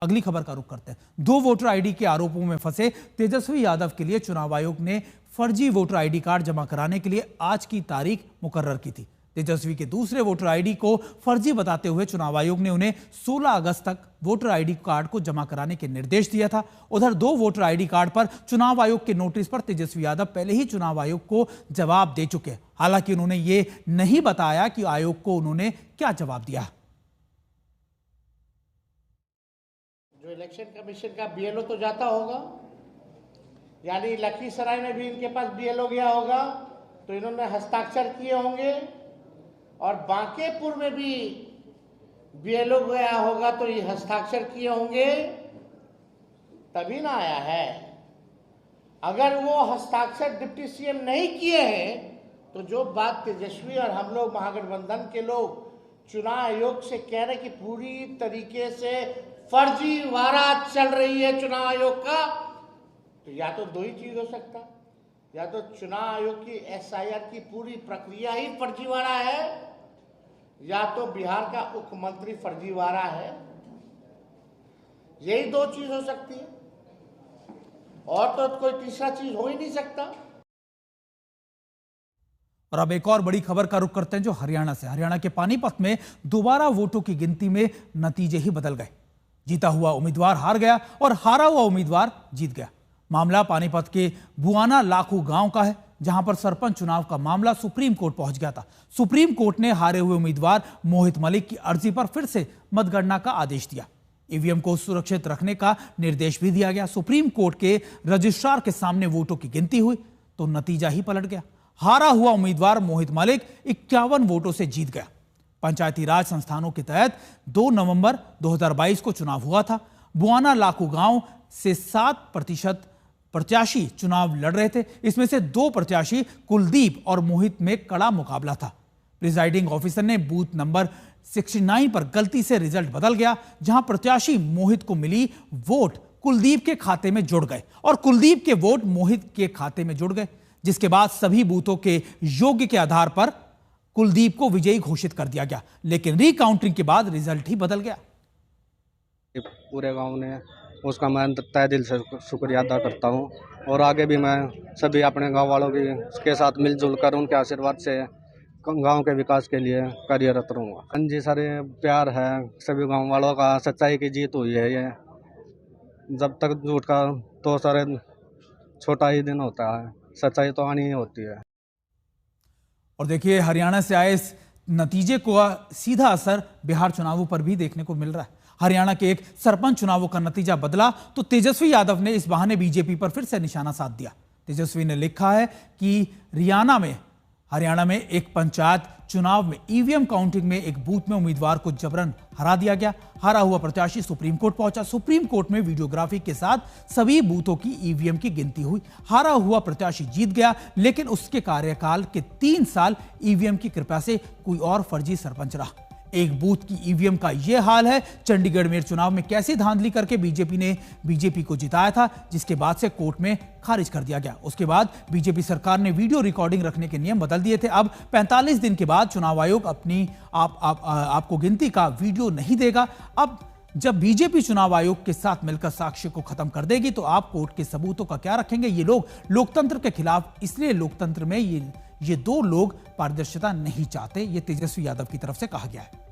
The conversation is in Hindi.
अगली खबर का रुख करते हैं। 2 वोटर आईडी के आरोपों में फंसे तेजस्वी यादव के लिए चुनाव आयोग ने फर्जी वोटर आईडी कार्ड जमा कराने के लिए आज की तारीख मुकर्रर की थी। तेजस्वी के दूसरे वोटर आईडी को फर्जी बताते हुए चुनाव आयोग ने उन्हें 16 अगस्त तक वोटर आईडी कार्ड को जमा कराने के निर्देश दिया था। उधर 2 वोटर आईडी कार्ड पर चुनाव आयोग के नोटिस पर तेजस्वी यादव पहले ही चुनाव आयोग को जवाब दे चुके हैं। हालांकि उन्होंने ये नहीं बताया कि आयोग को उन्होंने क्या जवाब दिया। जो इलेक्शन कमीशन का बीएलओ तो जाता होगा, यानी लखीसराय में भी इनके पास बीएलओ गया होगा तो इन्होंने हस्ताक्षर किए होंगे, और बांकेपुर में भी बीएलओ गया होगा तो ये हस्ताक्षर किए होंगे, तभी ना आया है। अगर वो हस्ताक्षर डिप्टी सीएम नहीं किए हैं तो जो बात तेजस्वी और हम लोग महागठबंधन के लोग चुनाव आयोग से कह रहे कि पूरी तरीके से फर्जीवाड़ा चल रही है चुनाव आयोग का, तो या तो 2 ही चीज हो सकता, या तो चुनाव आयोग की एसआईआर की पूरी प्रक्रिया ही फर्जीवाड़ा है, या तो बिहार का मुख्यमंत्री फर्जीवाड़ा है। यही 2 चीज हो सकती है, और तो कोई तीसरा चीज हो ही नहीं सकता। और अब एक और बड़ी खबर का रुख करते हैं जो हरियाणा से। हरियाणा के पानीपत में दोबारा वोटों की गिनती में नतीजे ही बदल गए। जीता हुआ उम्मीदवार हार गया और हारा हुआ उम्मीदवार जीत गया। मामला पानीपत के बुआना लाखू गांव का है, जहां पर सरपंच चुनाव का मामला सुप्रीम कोर्ट पहुंच गया था। सुप्रीम कोर्ट ने हारे हुए उम्मीदवार मोहित मलिक की अर्जी पर फिर से मतगणना का आदेश दिया। ईवीएम को सुरक्षित रखने का निर्देश भी दिया गया। सुप्रीम कोर्ट के रजिस्ट्रार के सामने वोटों की गिनती हुई तो नतीजा ही पलट गया। हारा हुआ उम्मीदवार मोहित मलिक 51 वोटों से जीत गया। पंचायती राज संस्थानों के तहत 2 नवंबर 2022 को चुनाव हुआ था। बुआना लाखू गांव से 7% प्रत्याशी चुनाव लड़ रहे थे। इसमें से 2 प्रत्याशी कुलदीप और मोहित में कड़ा मुकाबला था। प्रिजाइडिंग ऑफिसर ने बूथ नंबर 69 पर गलती से रिजल्ट बदल गया, जहां प्रत्याशी मोहित को मिली वोट कुलदीप के खाते में जुड़ गए और कुलदीप के वोट मोहित के खाते में जुड़ गए, जिसके बाद सभी बूथों के योग्य के आधार पर कुलदीप को विजयी घोषित कर दिया गया। लेकिन रिकाउंटिंग के बाद रिजल्ट ही बदल गया। पूरे गांव ने उसका मैं तहे दिल से शुक्रिया अदा करता हूं, और आगे भी मैं सभी अपने गांव वालों के साथ मिलजुल कर उनके आशीर्वाद से गांव के विकास के लिए कार्यरत रहूंगा। हाँ जी, सारे प्यार है सभी गांव वालों का। सच्चाई की जीत हुई है। ये जब तक झूठ का तो सारे छोटा ही दिन होता है, सच्चाई तो आनी ही होती है। और देखिए, हरियाणा से आए इस नतीजे को सीधा असर बिहार चुनावों पर भी देखने को मिल रहा है। हरियाणा के एक सरपंच चुनावों का नतीजा बदला तो तेजस्वी यादव ने इस बहाने बीजेपी पर फिर से निशाना साध दिया। तेजस्वी ने लिखा है कि हरियाणा में एक पंचायत चुनाव में ईवीएम काउंटिंग में एक बूथ में उम्मीदवार को जबरन हरा दिया गया। हारा हुआ प्रत्याशी सुप्रीम कोर्ट पहुंचा। सुप्रीम कोर्ट में वीडियोग्राफी के साथ सभी बूथों की ईवीएम की गिनती हुई। हारा हुआ प्रत्याशी जीत गया, लेकिन उसके कार्यकाल के 3 साल ईवीएम की कृपा से कोई और फर्जी सरपंच रहा। एक बूथ की ईवीएम का यह हाल है। चंडीगढ़ में चुनाव में कैसी धांधली करके बीजेपी को जिताया था, जिसके बाद से कोर्ट में खारिज कर दिया गया। उसके बाद बीजेपी सरकार ने वीडियो रिकॉर्डिंग रखने के नियम बदल दिए थे। अब 45 दिन के बाद चुनाव आयोग आपको गिनती का वीडियो नहीं देगा। अब जब बीजेपी चुनाव आयोग के साथ मिलकर साक्ष्य को खत्म कर देगी तो आप कोर्ट के सबूतों का क्या रखेंगे? ये लोग लोकतंत्र के खिलाफ, इसलिए लोकतंत्र में ये 2 लोग पारदर्शिता नहीं चाहते। ये तेजस्वी यादव की तरफ से कहा गया है।